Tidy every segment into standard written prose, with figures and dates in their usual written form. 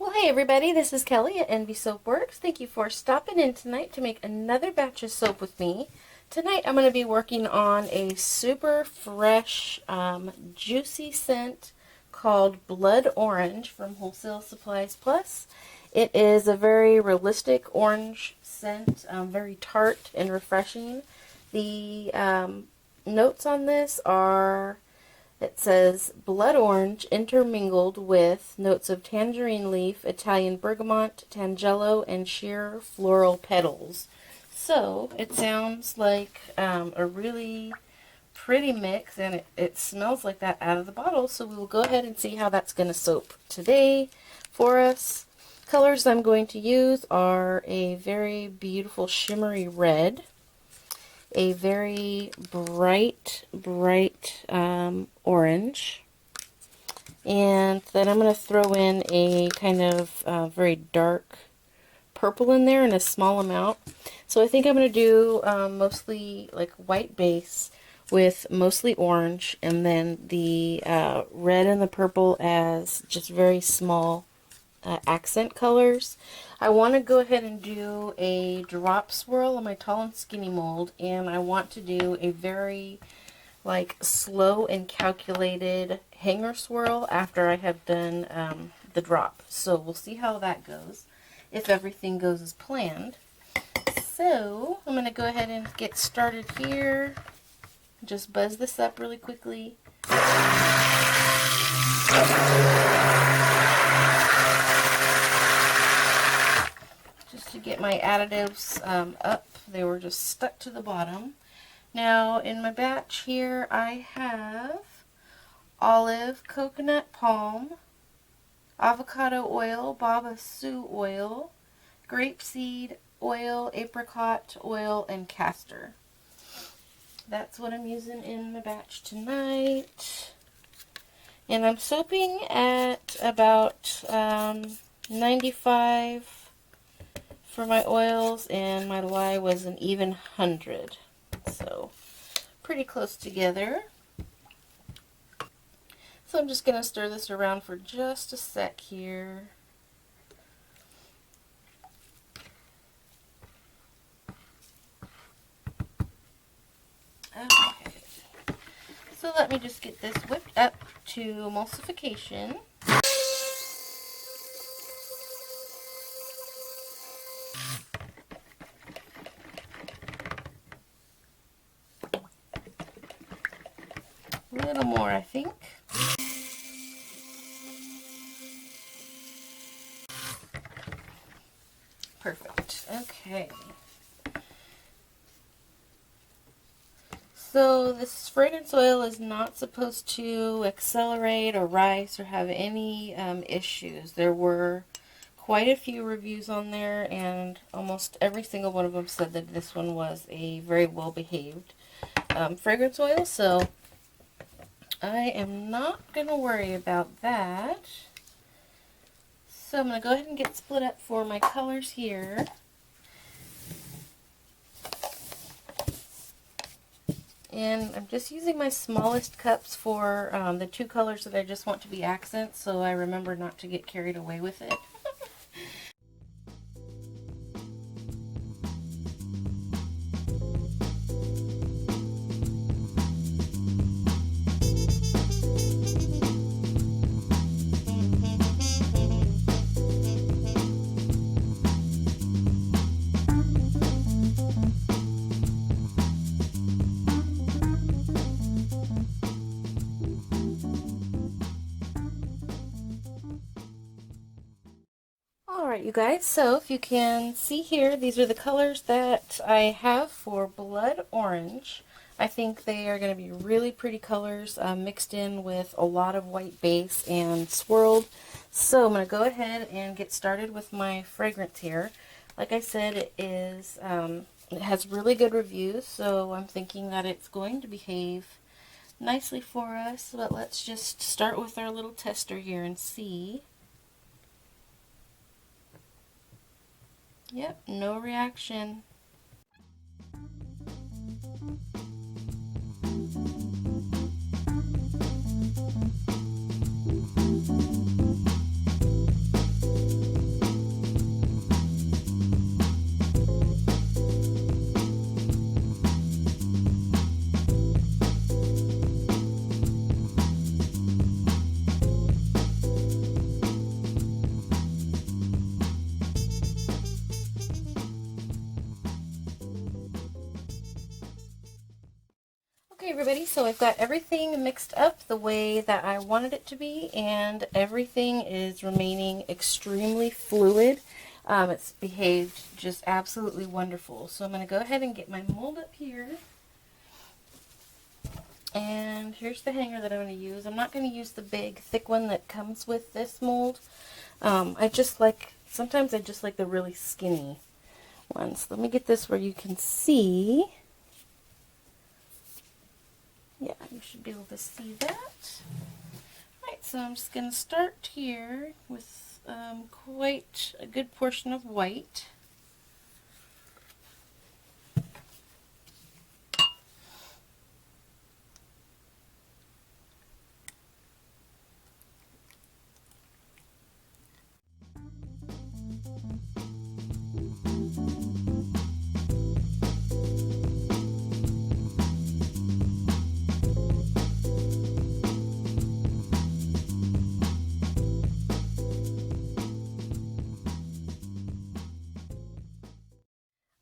Well, hey everybody, this is Kelly at Envy Soap Works. Thank you for stopping in tonight to make another batch of soap with me. Tonight I'm going to be working on a super fresh, juicy scent called Blood Orange from Wholesale Supplies Plus. It is a very realistic orange scent, very tart and refreshing. The notes on this are... It says blood orange intermingled with notes of tangerine leaf, Italian bergamot, tangelo, and sheer floral petals. So it sounds like a really pretty mix, and it smells like that out of the bottle. So we will go ahead and see how that's going to soap today for us. Colors I'm going to use are a very beautiful shimmery red, a very bright orange, and then I'm going to throw in a kind of very dark purple in there in a small amount. So I think I'm going to do mostly like white base with mostly orange, and then the red and the purple as just very small accent colors. I want to go ahead and do a drop swirl on my tall and skinny mold, and I want to do a very like slow and calculated hanger swirl after I have done the drop. So we'll see how that goes, if everything goes as planned. So I'm going to go ahead and get started here. Just buzz this up really quickly. To get my additives up. They were just stuck to the bottom. Now in my batch here I have olive, coconut palm, avocado oil, baba sue oil, grapeseed oil, apricot oil, and castor. That's what I'm using in my batch tonight. And I'm soaping at about 95 for my oils, and my lye was an even 100. So pretty close together. So I'm just going to stir this around for just a sec here. Okay. So let me just get this whipped up to emulsification. A little more, I think. Perfect. Okay. So this fragrance oil is not supposed to accelerate or rise or have any issues. There were quite a few reviews on there, and almost every single one of them said that this one was a very well-behaved fragrance oil. So I am not going to worry about that. So I'm going to go ahead and get split up for my colors here. And I'm just using my smallest cups for the two colors that I just want to be accents, so I remember not to get carried away with it. Alright, you guys, so if you can see here, these are the colors that I have for Blood Orange. I think they are going to be really pretty colors mixed in with a lot of white base and swirled. So I'm going to go ahead and get started with my fragrance here. Like I said, it has really good reviews, so I'm thinking that it's going to behave nicely for us. But let's just start with our little tester here and see. Yep, no reaction. Okay, everybody, so I've got everything mixed up the way that I wanted it to be, and everything is remaining extremely fluid. It's behaved just absolutely wonderful. So I'm going to go ahead and get my mold up here. And here's the hanger that I'm going to use. I'm not going to use the big, thick one that comes with this mold. Sometimes I just like the really skinny ones. Let me get this where you can see. Yeah, you should be able to see that. Alright, so I'm just going to start here with quite a good portion of white.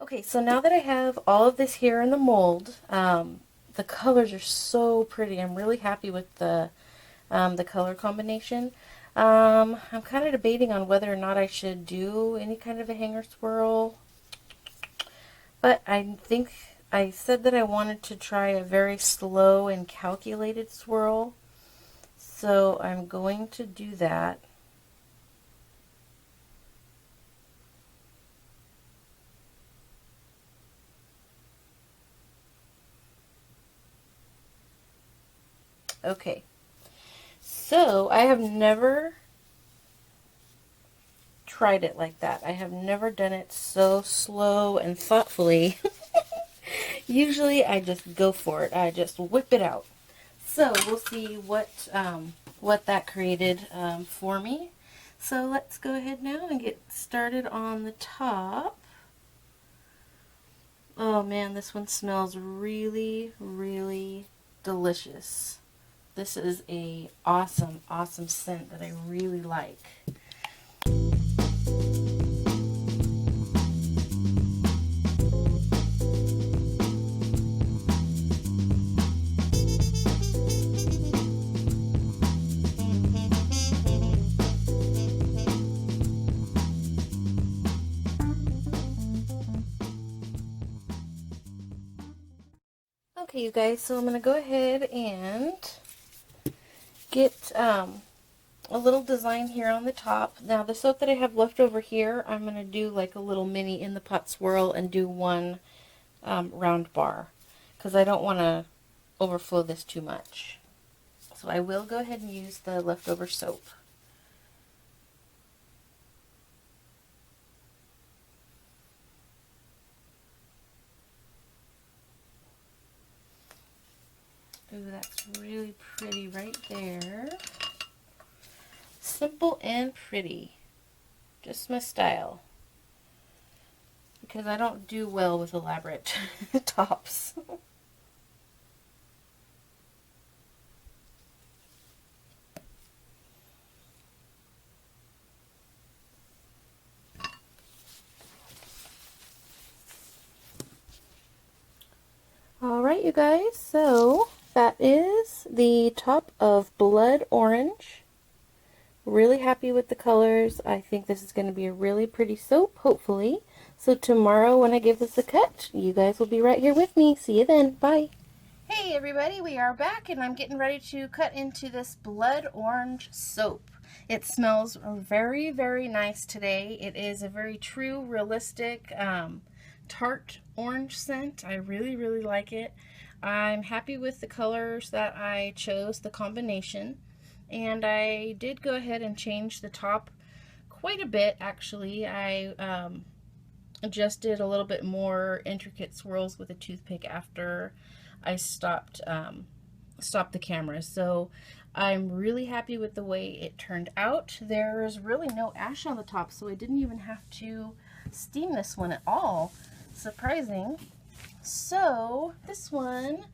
Okay, so now that I have all of this here in the mold, the colors are so pretty. I'm really happy with the color combination. I'm kind of debating on whether or not I should do any kind of a hanger swirl, but I think I said that I wanted to try a very slow and calculated swirl, so I'm going to do that. Okay, so I have never tried it like that. I have never done it so slow and thoughtfully. Usually I just go for it. I just whip it out. So we'll see what that created for me. So let's go ahead now and get started on the top. Oh man, this one smells really, really delicious. This is a awesome, awesome scent that I really like. Okay, you guys, so I'm going to go ahead and get a little design here on the top. Now, the soap that I have left over here, I'm going to do like a little mini in the pot swirl and do one round bar, because I don't want to overflow this too much. So I will go ahead and use the leftover soap. Ooh, that's really pretty right there. Simple and pretty. Just my style. Because I don't do well with elaborate tops. Alright, you guys, so that is the top of Blood Orange. Really happy with the colors. I think this is going to be a really pretty soap, hopefully. So tomorrow when I give this a cut, you guys will be right here with me. See you then. Bye. Hey everybody, we are back and I'm getting ready to cut into this Blood Orange soap. It smells very, very nice today. It is a very true, realistic, tart orange scent. I really, really like it. I'm happy with the colors that I chose, the combination. And I did go ahead and change the top quite a bit, actually. I just did a little bit more intricate swirls with a toothpick after I stopped the camera. So I'm really happy with the way it turned out. There's really no ash on the top, so I didn't even have to steam this one at all. Surprising. So this one,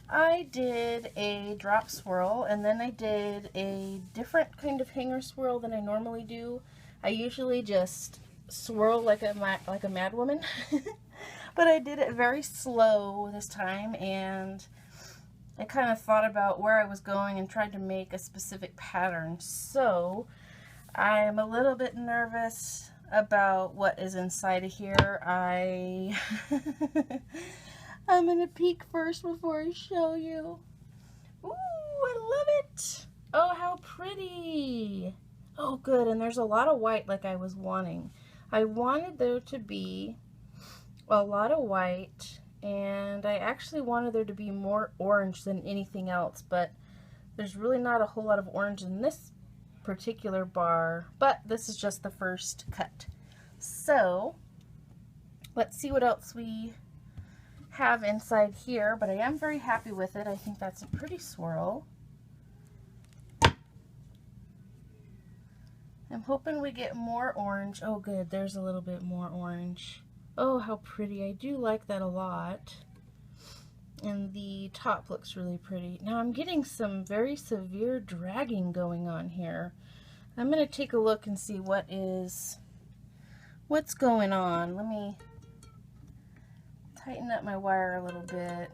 I did a drop swirl, and then I did a different kind of hanger swirl than I normally do. I usually just swirl like a mad woman, but I did it very slow this time, and I kind of thought about where I was going and tried to make a specific pattern. So I'm a little bit nervous about what is inside of here. I'm gonna peek first before I show you. Ooh, I love it. Oh, how pretty. Oh, good. And there's a lot of white like I was wanting. I wanted there to be a lot of white, and I actually wanted there to be more orange than anything else, but there's really not a whole lot of orange in this particular bar, but this is just the first cut. So let's see what else we have inside here, but I am very happy with it. I think that's a pretty swirl. I'm hoping we get more orange. Oh good, there's a little bit more orange. Oh, how pretty. I do like that a lot. And the top looks really pretty. Now I'm getting some very severe dragging going on here. I'm going to take a look and see what's going on. Let me tighten up my wire a little bit.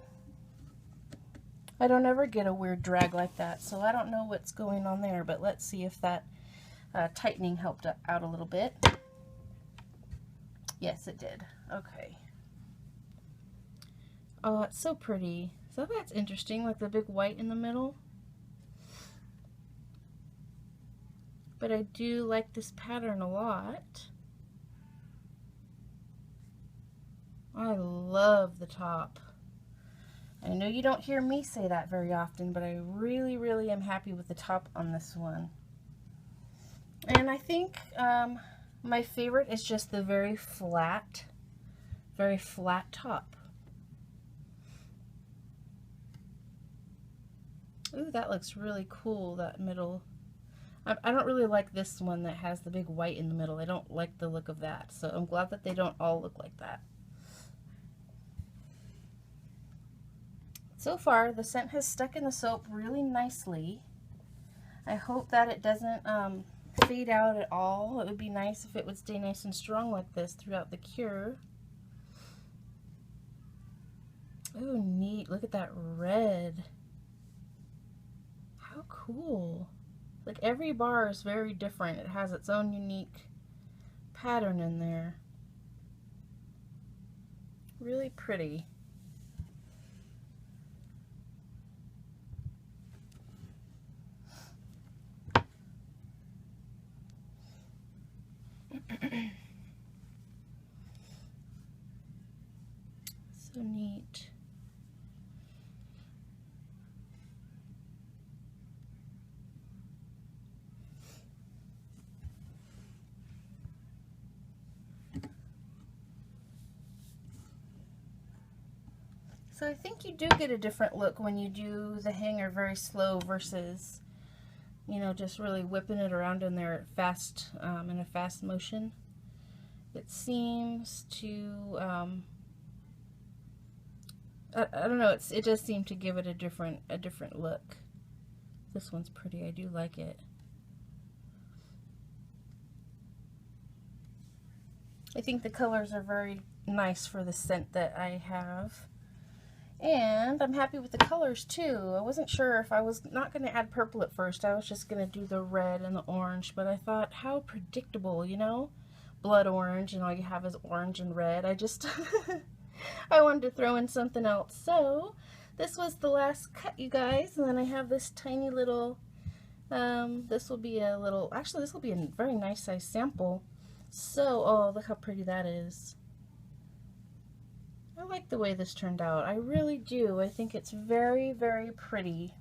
I don't ever get a weird drag like that, so I don't know what's going on there, but let's see if that tightening helped out a little bit. Yes, it did. Okay. Oh, it's so pretty. So that's interesting, like the big white in the middle. But I do like this pattern a lot. I love the top. I know you don't hear me say that very often, but I really, really am happy with the top on this one. And I think my favorite is just the very flat top. Ooh, that looks really cool, that middle. I don't really like this one that has the big white in the middle. I don't like the look of that, so I'm glad that they don't all look like that. So far, the scent has stuck in the soap really nicely. I hope that it doesn't fade out at all. It would be nice if it would stay nice and strong like this throughout the cure. Oh, neat. Look at that red. How cool. Like every bar is very different. It has its own unique pattern in there. Really pretty. So neat. So I think you do get a different look when you do the hanger very slow versus, you know, just really whipping it around in there fast, in a fast motion. It seems to, I don't know, it does seem to give it a different look. This one's pretty, I do like it. I think the colors are very nice for the scent that I have. And I'm happy with the colors too. I wasn't sure if I was not going to add purple at first. I was just going to do the red and the orange, but I thought, how predictable, you know? Blood orange, and all you have is orange and red. I just, I wanted to throw in something else. So, this was the last cut, you guys. And then I have this tiny little, this will be a little, actually this will be a very nice size sample. So, oh, look how pretty that is. I like the way this turned out. I really do. I think it's very, very pretty.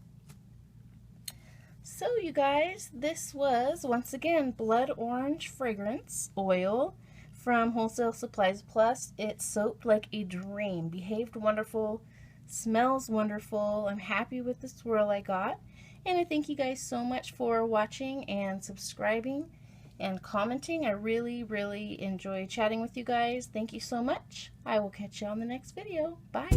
So you guys, this was, once again, Blood Orange Fragrance Oil from Wholesale Supplies Plus. It soaked like a dream. Behaved wonderful. Smells wonderful. I'm happy with the swirl I got. And I thank you guys so much for watching and subscribing and commenting. I really, really enjoy chatting with you guys. Thank you so much. I will catch you on the next video. Bye.